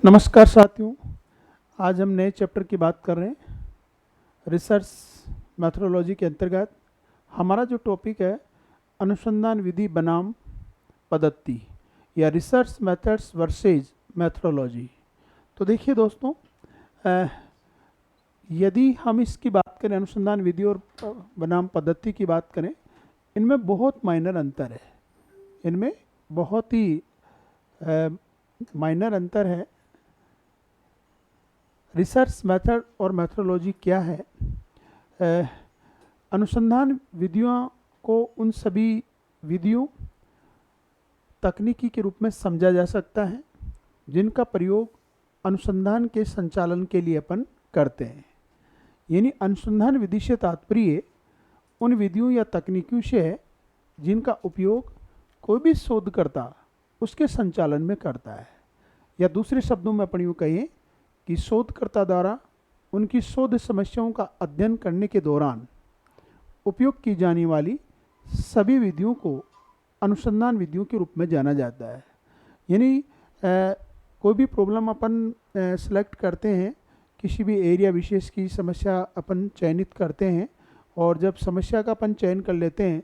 नमस्कार साथियों, आज हम नए चैप्टर की बात कर रहे हैं। रिसर्च मैथोडोलॉजी के अंतर्गत हमारा जो टॉपिक है अनुसंधान विधि बनाम पद्धति या रिसर्च मेथड्स वर्सेज मैथोडोलॉजी। तो देखिए दोस्तों, यदि हम इसकी बात करें, अनुसंधान विधि और बनाम पद्धति की बात करें, इनमें बहुत माइनर अंतर है। इनमें बहुत ही माइनर अंतर है। रिसर्च मेथड और मैथोडोलॉजी क्या है? अनुसंधान विधियों को उन सभी विधियों तकनीकी के रूप में समझा जा सकता है जिनका प्रयोग अनुसंधान के संचालन के लिए अपन करते हैं। यानी अनुसंधान विधि से तात्पर्य उन विधियों या तकनीकों से है जिनका उपयोग कोई भी शोधकर्ता उसके संचालन में करता है, या दूसरे शब्दों में अपन यूँ कहें कि शोधकर्ता द्वारा उनकी शोध समस्याओं का अध्ययन करने के दौरान उपयोग की जाने वाली सभी विधियों को अनुसंधान विधियों के रूप में जाना जाता है। यानी कोई भी प्रॉब्लम अपन सेलेक्ट करते हैं, किसी भी एरिया विशेष की समस्या अपन चयनित करते हैं, और जब समस्या का अपन चयन कर लेते हैं,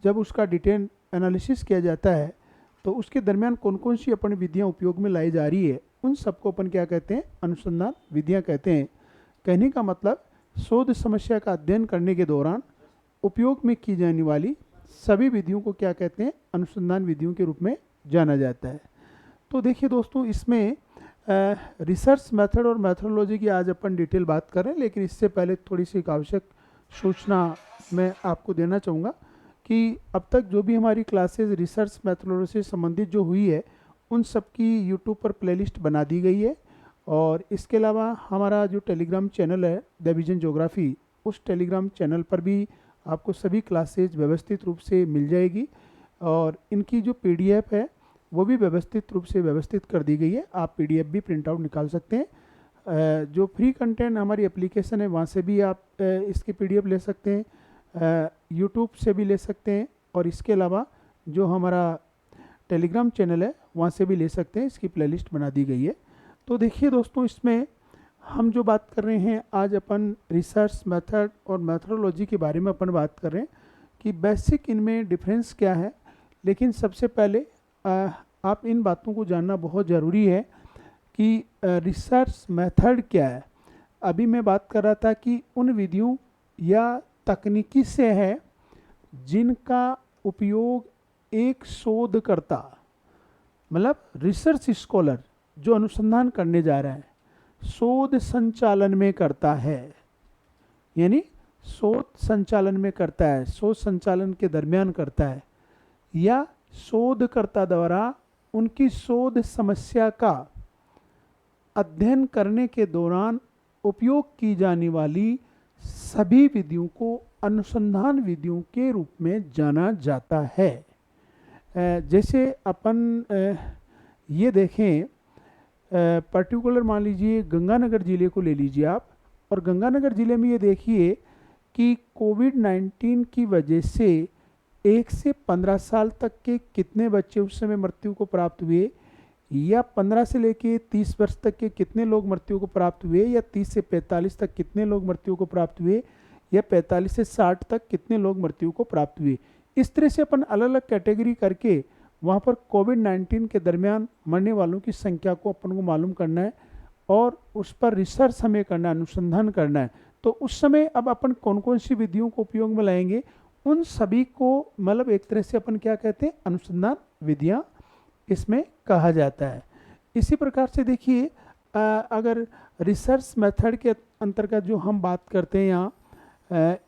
जब उसका डिटेल एनालिसिस किया जाता है तो उसके दरमियान कौन कौन सी अपन विधियाँ उपयोग में लाई जा रही है, उन सबको अपन क्या कहते हैं? अनुसंधान विधियाँ कहते हैं। कहने का मतलब शोध समस्या का अध्ययन करने के दौरान उपयोग में की जाने वाली सभी विधियों को क्या कहते हैं? अनुसंधान विधियों के रूप में जाना जाता है। तो देखिए दोस्तों, इसमें रिसर्च मेथड और मैथोडोलॉजी की आज अपन डिटेल बात करें, लेकिन इससे पहले थोड़ी सी एक आवश्यक सूचना मैं आपको देना चाहूँगा कि अब तक जो भी हमारी क्लासेज रिसर्च मैथोडोलॉजी से संबंधित जो हुई है, उन सब की यूट्यूब पर प्लेलिस्ट बना दी गई है। और इसके अलावा हमारा जो टेलीग्राम चैनल है द विजन ज्योग्राफी, उस टेलीग्राम चैनल पर भी आपको सभी क्लासेज व्यवस्थित रूप से मिल जाएगी, और इनकी जो पीडीएफ है वो भी व्यवस्थित रूप से व्यवस्थित कर दी गई है। आप पीडीएफ भी प्रिंट आउट निकाल सकते हैं। जो फ्री कंटेंट हमारी एप्लीकेशन है वहाँ से भी आप इसकी पीडीएफ ले सकते हैं, यूट्यूब से भी ले सकते हैं, और इसके अलावा जो हमारा टेलीग्राम चैनल है वहाँ से भी ले सकते हैं। इसकी प्लेलिस्ट बना दी गई है। तो देखिए दोस्तों, इसमें हम जो बात कर रहे हैं आज, अपन रिसर्च मेथड और मैथोडोलॉजी के बारे में अपन बात कर रहे हैं कि बेसिक इनमें डिफरेंस क्या है। लेकिन सबसे पहले आप इन बातों को जानना बहुत ज़रूरी है कि रिसर्च मेथड क्या है। अभी मैं बात कर रहा था कि उन विधियों या तकनीकी से है जिनका उपयोग एक शोधकर्ता, मतलब रिसर्च स्कॉलर जो अनुसंधान करने जा रहा है, शोध संचालन में करता है। यानी शोध संचालन में करता है, शोध संचालन के दरमियान करता है, या शोधकर्ता द्वारा उनकी शोध समस्या का अध्ययन करने के दौरान उपयोग की जाने वाली सभी विधियों को अनुसंधान विधियों के रूप में जाना जाता है। जैसे अपन ये देखें, पर्टिकुलर मान लीजिए गंगानगर ज़िले को ले लीजिए आप, और गंगानगर ज़िले में ये देखिए कि कोविड-19 की वजह से 1 से 15 साल तक के कितने बच्चे उस समय मृत्यु को प्राप्त हुए, या 15 से लेके 30 वर्ष तक के कितने लोग मृत्यु को प्राप्त हुए, या 30 से 45 तक कितने लोग मृत्यु को प्राप्त हुए, या 45 से 60 तक कितने लोग मृत्यु को प्राप्त हुए। इस तरह से अपन अलग अलग कैटेगरी करके वहाँ पर कोविड-19 के दरमियान मरने वालों की संख्या को अपन को मालूम करना है, और उस पर रिसर्च हमें करना है, अनुसंधान करना है। तो उस समय अब अपन कौन कौन सी विधियों को उपयोग में लाएंगे, उन सभी को मतलब एक तरह से अपन क्या कहते हैं? अनुसंधान विधियाँ इसमें कहा जाता है। इसी प्रकार से देखिए, अगर रिसर्च मेथड के अंतर्गत जो हम बात करते हैं यहाँ,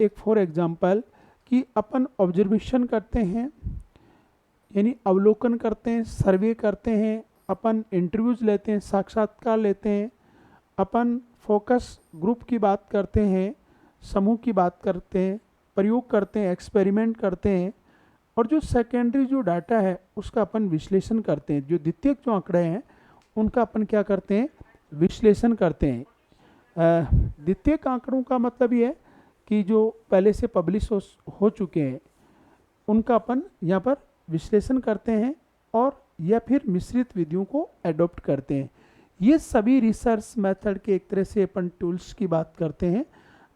एक फॉर एग्जांपल कि अपन ऑब्जर्वेशन करते हैं, यानी अवलोकन करते हैं, सर्वे करते हैं, अपन इंटरव्यूज लेते हैं, साक्षात्कार लेते हैं, अपन फोकस ग्रुप की बात करते हैं, समूह की बात करते हैं, प्रयोग करते हैं, एक्सपेरिमेंट करते हैं, और जो सेकेंडरी जो डाटा है उसका अपन विश्लेषण करते हैं। जो द्वितीयक जो आंकड़े हैं उनका अपन क्या करते हैं, विश्लेषण करते हैं। द्वितीयक आंकड़ों का मतलब ये है कि जो पहले से पब्लिश हो चुके हैं उनका अपन यहाँ पर विश्लेषण करते हैं, और या फिर मिश्रित विधियों को एडॉप्ट करते हैं। ये सभी रिसर्च मेथड के एक तरह से अपन टूल्स की बात करते हैं।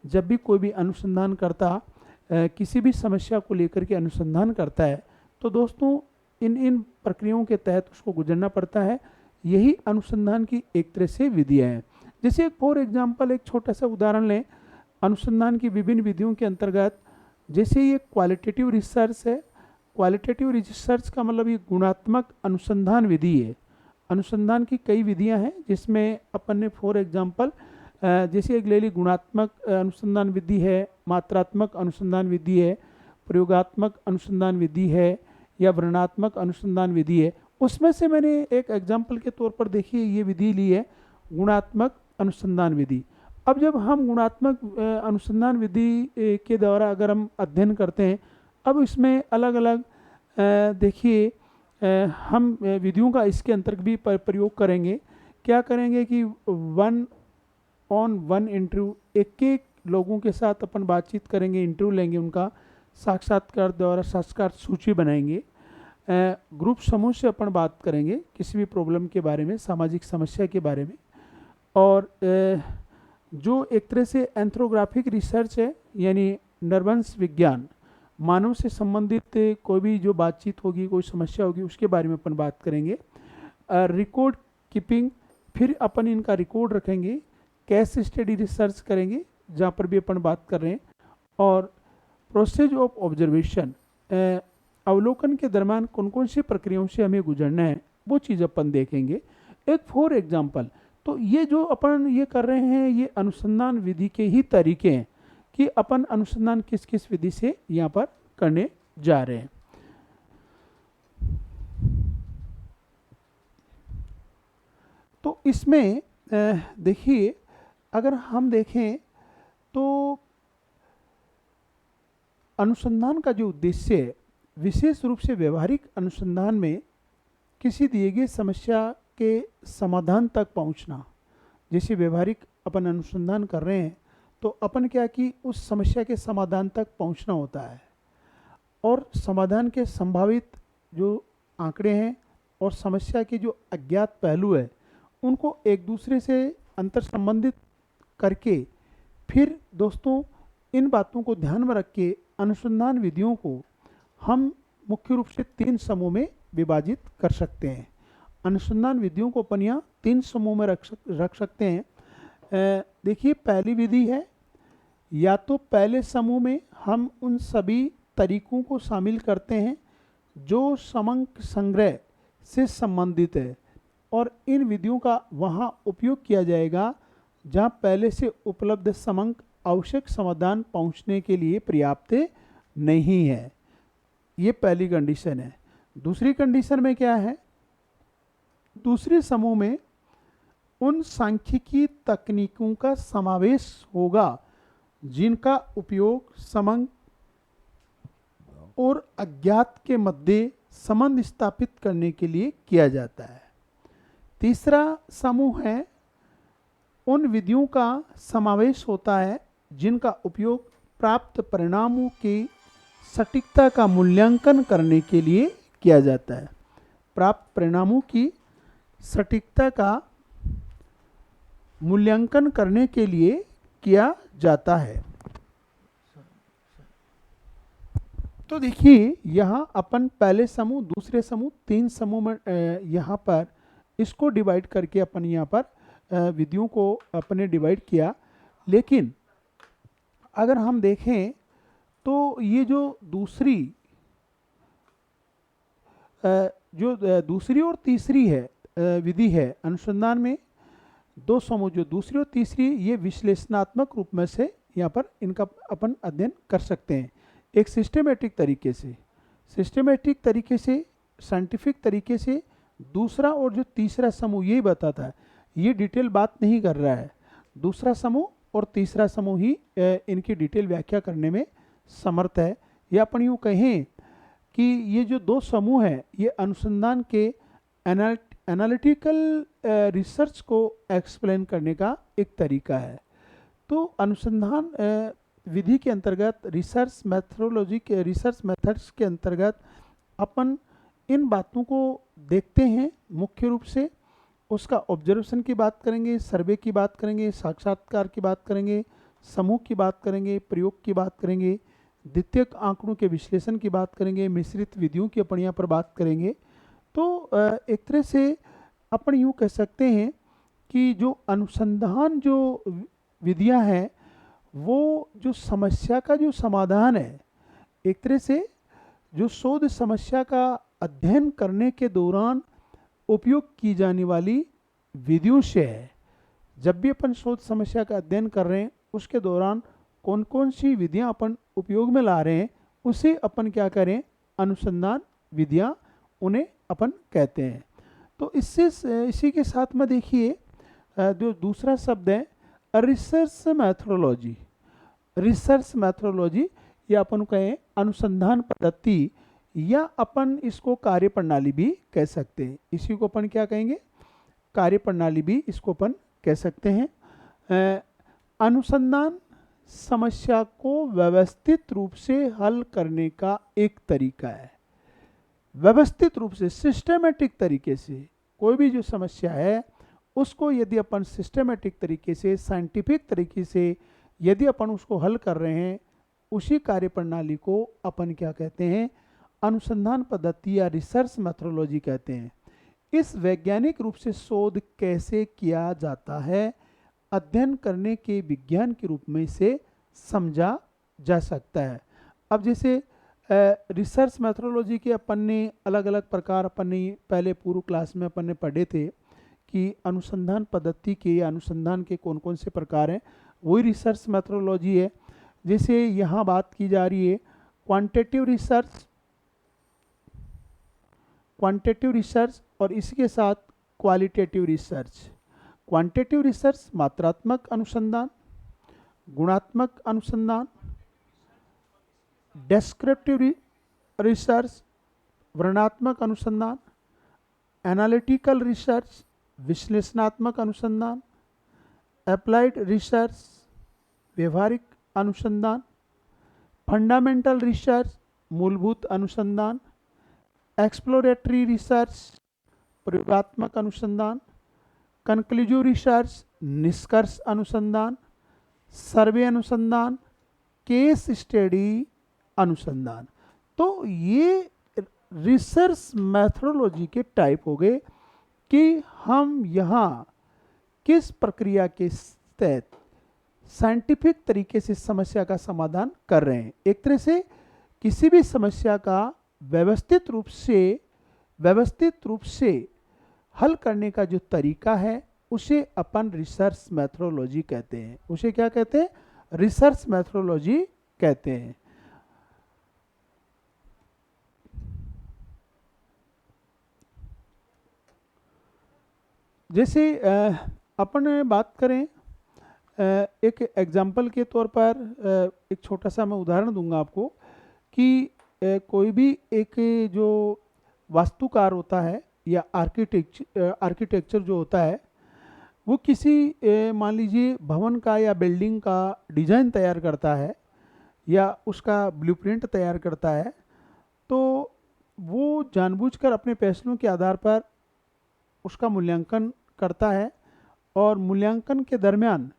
जब भी कोई भी अनुसंधानकर्ता किसी भी समस्या को लेकर के अनुसंधान करता है तो दोस्तों इन प्रक्रियाओं के तहत उसको गुजरना पड़ता है। यही अनुसंधान की एक तरह से विधियाँ हैं। जैसे फॉर एग्जांपल एक छोटा सा उदाहरण लें अनुसंधान की विभिन्न विधियों के अंतर्गत, जैसे ये क्वालिटेटिव रिसर्च है। क्वालिटेटिव रिसर्च का मतलब ये गुणात्मक अनुसंधान विधि है। अनुसंधान की कई विधियां हैं जिसमें अपन ने फॉर एग्जांपल जैसे एक ले ली गुणात्मक अनुसंधान विधि है, मात्रात्मक अनुसंधान विधि है, प्रयोगात्मक अनुसंधान विधि है, या वर्णनात्मक अनुसंधान विधि है। उसमें से मैंने एक एग्जाम्पल के तौर पर देखिए ये विधि ली है, गुणात्मक अनुसंधान विधि। अब जब हम गुणात्मक अनुसंधान विधि के द्वारा अगर हम अध्ययन करते हैं, अब इसमें अलग अलग देखिए हम विधियों का इसके अंतर्गत भी प्रयोग करेंगे। क्या करेंगे कि 1-on-1 इंटरव्यू, एक एक लोगों के साथ अपन बातचीत करेंगे, इंटरव्यू लेंगे उनका, साक्षात्कार द्वारा साक्षात्कार सूची बनाएंगे, ग्रुप समूह से अपन बात करेंगे किसी भी प्रॉब्लम के बारे में, सामाजिक समस्या के बारे में। और जो एक तरह से एंथ्रोग्राफिक रिसर्च है, यानी नरवंश विज्ञान, मानव से संबंधित कोई भी जो बातचीत होगी, कोई समस्या होगी, उसके बारे में अपन बात करेंगे। रिकॉर्ड कीपिंग, फिर अपन इनका रिकॉर्ड रखेंगे। केस स्टडी रिसर्च करेंगे जहाँ पर भी अपन बात कर रहे हैं। और प्रोसेस ऑफ ऑब्जर्वेशन, अवलोकन के दरम्यान कौन कौन सी प्रक्रियाओं से हमें गुजरना है वो चीज़ अपन देखेंगे। एक फॉर एग्जाम्पल, तो ये जो अपन ये कर रहे हैं ये अनुसंधान विधि के ही तरीके हैं कि अपन अनुसंधान किस किस विधि से यहाँ पर करने जा रहे हैं। तो इसमें देखिए अगर हम देखें तो अनुसंधान का जो उद्देश्य है, विशेष रूप से व्यवहारिक अनुसंधान में किसी दिए गए समस्या के समाधान तक पहुंचना। जैसे व्यवहारिक अपन अनुसंधान कर रहे हैं तो अपन क्या कि उस समस्या के समाधान तक पहुंचना होता है, और समाधान के संभावित जो आंकड़े हैं और समस्या के जो अज्ञात पहलू है उनको एक दूसरे से अंतर संबंधित करके, फिर दोस्तों इन बातों को ध्यान में रख के अनुसंधान विधियों को हम मुख्य रूप से 3 समूह में विभाजित कर सकते हैं। अनुसंधान विधियों को अपन यहाँ 3 समूह में रख सकते हैं। देखिए पहली विधि है, या तो पहले समूह में हम उन सभी तरीकों को शामिल करते हैं जो समंक संग्रह से संबंधित है, और इन विधियों का वहाँ उपयोग किया जाएगा जहाँ पहले से उपलब्ध समंक आवश्यक समाधान पहुँचने के लिए पर्याप्त नहीं है। ये पहली कंडीशन है। दूसरी कंडीशन में क्या है, दूसरे समूह में उन सांख्यिकी तकनीकों का समावेश होगा जिनका उपयोग समंक और अज्ञात के मध्य संबंध स्थापित करने के लिए किया जाता है। तीसरा समूह है, उन विधियों का समावेश होता है जिनका उपयोग प्राप्त परिणामों की सटीकता का मूल्यांकन करने के लिए किया जाता है। प्राप्त परिणामों की सटीकता का मूल्यांकन करने के लिए किया जाता है। तो देखिए यहाँ अपन पहले समूह, दूसरे समूह, 3 समूह में यहाँ पर इसको डिवाइड करके अपन यहाँ पर विधियों को अपने डिवाइड किया। लेकिन अगर हम देखें तो ये जो दूसरी और तीसरी है विधि है अनुसंधान में, 2 समूह जो दूसरी और तीसरी, ये विश्लेषणात्मक रूप में से यहाँ पर इनका अपन अध्ययन कर सकते हैं। एक सिस्टेमेटिक तरीके से साइंटिफिक तरीके से दूसरा और जो तीसरा समूह यही बताता है, ये डिटेल बात नहीं कर रहा है, दूसरा समूह और तीसरा समूह ही इनकी डिटेल व्याख्या करने में समर्थ है। या अपन यूँ कहें कि ये जो दो समूह हैं ये अनुसंधान के एनालिटिकल रिसर्च को एक्सप्लेन करने का एक तरीका है। तो अनुसंधान विधि के अंतर्गत रिसर्च मेथड्स के अंतर्गत अपन इन बातों को देखते हैं। मुख्य रूप से उसका ऑब्जर्वेशन की बात करेंगे, सर्वे की बात करेंगे, साक्षात्कार की बात करेंगे, समूह की बात करेंगे, प्रयोग की बात करेंगे, द्वितीयक आंकड़ों के विश्लेषण की बात करेंगे, मिश्रित विधियों की अपन यहाँ पर बात करेंगे। तो एक तरह से अपन यूँ कह सकते हैं कि जो अनुसंधान जो विधियाँ हैं वो जो समस्या का जो समाधान है, एक तरह से जो शोध समस्या का अध्ययन करने के दौरान उपयोग की जाने वाली विधियों से है। जब भी अपन शोध समस्या का अध्ययन कर रहे हैं उसके दौरान कौन कौन सी विधियां अपन उपयोग में ला रहे हैं उसे अपन क्या करें, अनुसंधान विधियां उन्हें अपन कहते हैं। तो इसी के साथ में देखिए जो दूसरा शब्द है रिसर्च मैथोडोलॉजी या अपन कहें अनुसंधान पद्धति या अपन इसको कार्य प्रणाली भी कह सकते हैं। इसी को अपन क्या कहेंगे, कार्य प्रणाली भी इसको अपन कह सकते हैं। अनुसंधान समस्या को व्यवस्थित रूप से हल करने का एक तरीका है। व्यवस्थित रूप से सिस्टेमेटिक तरीके से कोई भी जो समस्या है उसको यदि अपन सिस्टेमेटिक तरीके से साइंटिफिक तरीके से यदि अपन उसको हल कर रहे हैं, उसी कार्य प्रणाली को अपन क्या कहते हैं, अनुसंधान पद्धति या रिसर्च मेथोडोलॉजी कहते हैं। इस वैज्ञानिक रूप से शोध कैसे किया जाता है, अध्ययन करने के विज्ञान के रूप में इसे समझा जा सकता है। अब जैसे रिसर्च मेथोडोलॉजी के अपन ने अलग अलग प्रकार अपन ने पहले पूर्व क्लास में अपन ने पढ़े थे कि अनुसंधान पद्धति के या अनुसंधान के कौन कौन से प्रकार हैं, वही रिसर्च मेथोडोलॉजी है। जैसे यहाँ बात की जा रही है क्वांटिटेटिव रिसर्च और इसके साथ क्वालिटेटिव रिसर्च। क्वांटिटेटिव रिसर्च मात्रात्मक अनुसंधान, गुणात्मक अनुसंधान, डेस्क्रिप्टिव रिसर्च वर्णनात्मक अनुसंधान, एनालिटिकल रिसर्च विश्लेषणात्मक अनुसंधान, अप्लाइड रिसर्च व्यवहारिक अनुसंधान, फंडामेंटल रिसर्च मूलभूत अनुसंधान, एक्सप्लोरेटरी रिसर्च प्रयोगात्मक अनुसंधान, कंक्लूसिव रिसर्च निष्कर्ष अनुसंधान, सर्वे अनुसंधान, केस स्टडी अनुसंधान। तो ये रिसर्च मेथोडोलॉजी के टाइप हो गए कि हम यहाँ किस प्रक्रिया के तहत साइंटिफिक तरीके से समस्या का समाधान कर रहे हैं। एक तरह से किसी भी समस्या का व्यवस्थित रूप से हल करने का जो तरीका है उसे अपन रिसर्च मेथोडोलॉजी कहते हैं। उसे क्या कहते हैं, रिसर्च मेथोडोलॉजी कहते हैं। जैसे अपन बात करें एक एग्जाम्पल के तौर पर एक छोटा सा मैं उदाहरण दूंगा आपको कि कोई भी एक जो वास्तुकार होता है या आर्किटेक्चर जो होता है वो किसी मान लीजिए भवन का या बिल्डिंग का डिज़ाइन तैयार करता है या उसका ब्लूप्रिंट तैयार करता है, तो वो जानबूझकर अपने फैसलों के आधार पर उसका मूल्यांकन करता है और मूल्यांकन के दरमियान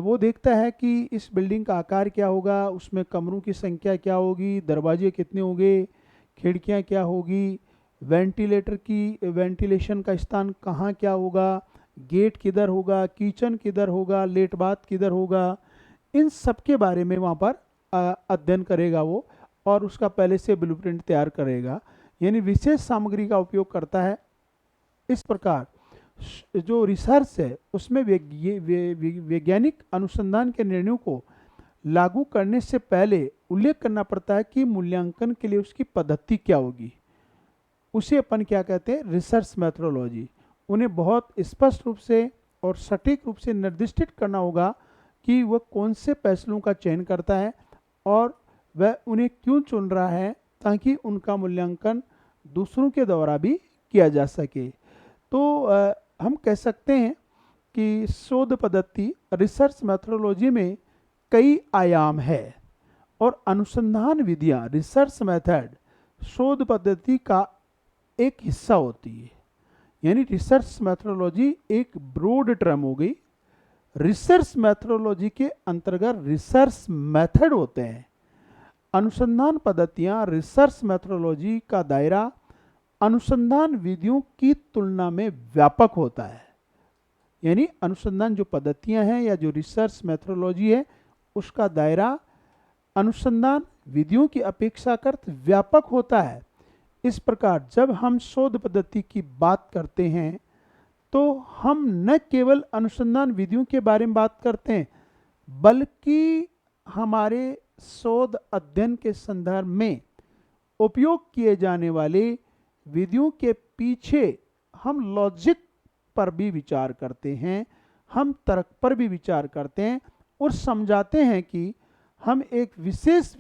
वो देखता है कि इस बिल्डिंग का आकार क्या होगा, उसमें कमरों की संख्या क्या होगी, दरवाजे कितने होंगे, खिड़कियां क्या होगी, वेंटिलेशन का स्थान कहाँ क्या होगा, गेट किधर होगा, किचन किधर होगा, लेट बाथ किधर होगा, इन सब के बारे में वहाँ पर अध्ययन करेगा वो और उसका पहले से ब्लूप्रिंट तैयार करेगा, यानी विशेष सामग्री का उपयोग करता है। इस प्रकार जो रिसर्च है उसमें वैज्ञानिक अनुसंधान के निर्णयों को लागू करने से पहले उल्लेख करना पड़ता है कि मूल्यांकन के लिए उसकी पद्धति क्या होगी। उसे अपन क्या कहते हैं, रिसर्च मेथोडोलॉजी। उन्हें बहुत स्पष्ट रूप से और सटीक रूप से निर्दिष्ट करना होगा कि वह कौन से फैसलों का चयन करता है और वह उन्हें क्यों चुन रहा है, ताकि उनका मूल्यांकन दूसरों के द्वारा भी किया जा सके। तो हम कह सकते हैं कि शोध पद्धति रिसर्च मेथोडोलॉजी में कई आयाम है और अनुसंधान विधियां रिसर्च मेथड शोध पद्धति का एक हिस्सा होती है। यानी रिसर्च मेथोडोलॉजी एक ब्रॉड टर्म हो गई। रिसर्च मेथोडोलॉजी के अंतर्गत रिसर्च मेथड होते हैं। अनुसंधान पद्धतियां रिसर्च मेथोडोलॉजी का दायरा अनुसंधान विधियों की तुलना में व्यापक होता है। यानी अनुसंधान जो पद्धतियां हैं या जो रिसर्च मेथोडोलॉजी है, उसका दायरा अनुसंधान विधियों की अपेक्षाकृत व्यापक होता है। इस प्रकार जब हम शोध पद्धति की बात करते हैं तो हम न केवल अनुसंधान विधियों के बारे में बात करते हैं, बल्कि हमारे शोध अध्ययन के संदर्भ में उपयोग किए जाने वाले विधियों के पीछे हम लॉजिक पर भी विचार करते हैं, हम तर्क पर भी विचार करते हैं और समझाते हैं कि हम एक विशेष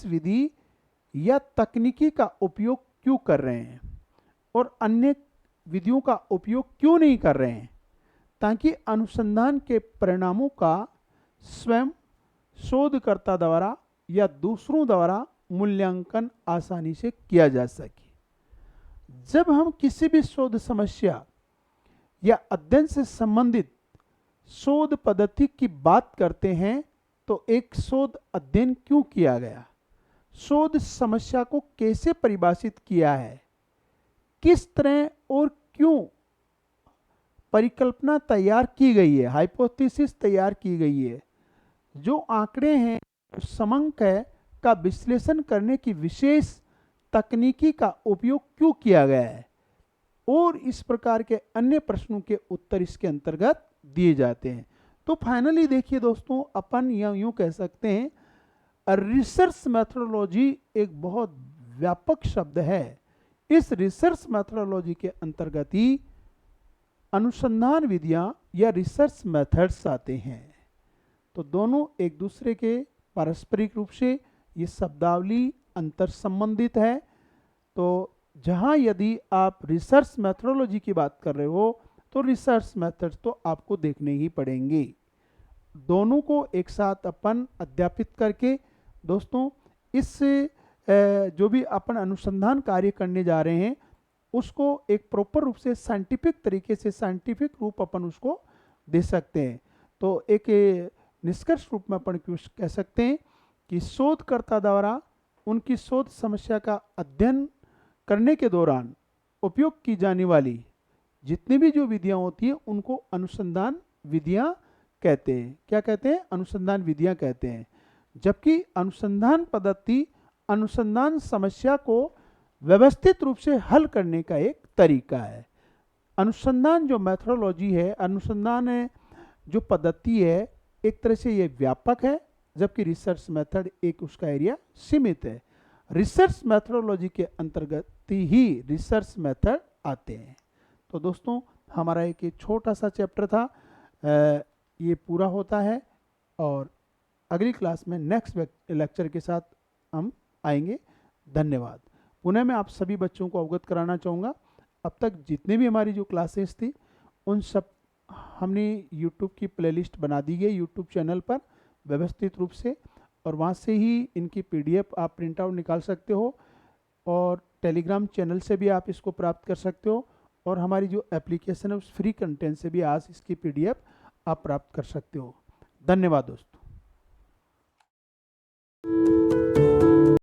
विधि या तकनीकी का उपयोग क्यों कर रहे हैं और अन्य विधियों का उपयोग क्यों नहीं कर रहे हैं, ताकि अनुसंधान के परिणामों का स्वयं शोधकर्ता द्वारा या दूसरों द्वारा मूल्यांकन आसानी से किया जा सके। जब हम किसी भी शोध समस्या या अध्ययन से संबंधित शोध पद्धति की बात करते हैं तो एक शोध अध्ययन क्यों किया गया, शोध समस्या को कैसे परिभाषित किया है, किस तरह और क्यों परिकल्पना तैयार की गई है, हाइपोथेसिस तैयार की गई है, जो आंकड़े हैं, समंक है का विश्लेषण करने की विशेष तकनीकी का उपयोग क्यों किया गया है, और इस प्रकार के अन्य प्रश्नों के उत्तर इसके अंतर्गत दिए जाते हैं। तो फाइनली देखिए दोस्तों, अपन यूं कह सकते हैं रिसर्च मेथोडोलॉजी एक बहुत व्यापक शब्द है। इस रिसर्च मेथोडोलॉजी के अंतर्गत ही अनुसंधान विधियां या रिसर्च मेथड्स आते हैं। तो दोनों एक दूसरे के पारस्परिक रूप से ये शब्दावली अंतर संबंधित है। तो जहां यदि आप रिसर्च मेथोडोलॉजी की बात कर रहे हो तो रिसर्च मेथड्स तो आपको देखने ही पड़ेंगे। दोनों को एक साथ अपन अध्यापित करके दोस्तों इस जो भी अपन अनुसंधान कार्य करने जा रहे हैं उसको एक प्रॉपर रूप से साइंटिफिक तरीके से, साइंटिफिक रूप अपन उसको दे सकते हैं। तो एक निष्कर्ष रूप में अपन क्यों कह सकते हैं कि शोधकर्ता द्वारा उनकी शोध समस्या का अध्ययन करने के दौरान उपयोग की जाने वाली जितनी भी जो विधियां होती हैं उनको अनुसंधान विधियां कहते हैं। क्या कहते हैं? अनुसंधान विधियां कहते हैं। जबकि अनुसंधान पद्धति अनुसंधान समस्या को व्यवस्थित रूप से हल करने का एक तरीका है। अनुसंधान जो मेथोडोलॉजी है, अनुसंधान जो पद्धति है, एक तरह से ये व्यापक है, जबकि रिसर्च मेथड एक उसका एरिया सीमित है। रिसर्च मेथोडोलॉजी के अंतर्गत ही रिसर्च मेथड आते हैं। तो दोस्तों हमारा एक छोटा सा चैप्टर था, ये पूरा होता है और अगली क्लास में नेक्स्ट लेक्चर के साथ हम आएंगे। धन्यवाद। पुनः मैं आप सभी बच्चों को अवगत कराना चाहूँगा, अब तक जितने भी हमारी जो क्लासेस थी उन सब हमने यूट्यूब की प्लेलिस्ट बना दी है यूट्यूब चैनल पर व्यवस्थित रूप से, और वहाँ से ही इनकी पीडीएफ आप प्रिंट आउट निकाल सकते हो और टेलीग्राम चैनल से भी आप इसको प्राप्त कर सकते हो, और हमारी जो एप्लीकेशन है उस फ्री कंटेंट से भी आज इसकी पीडीएफ आप प्राप्त कर सकते हो। धन्यवाद दोस्तों।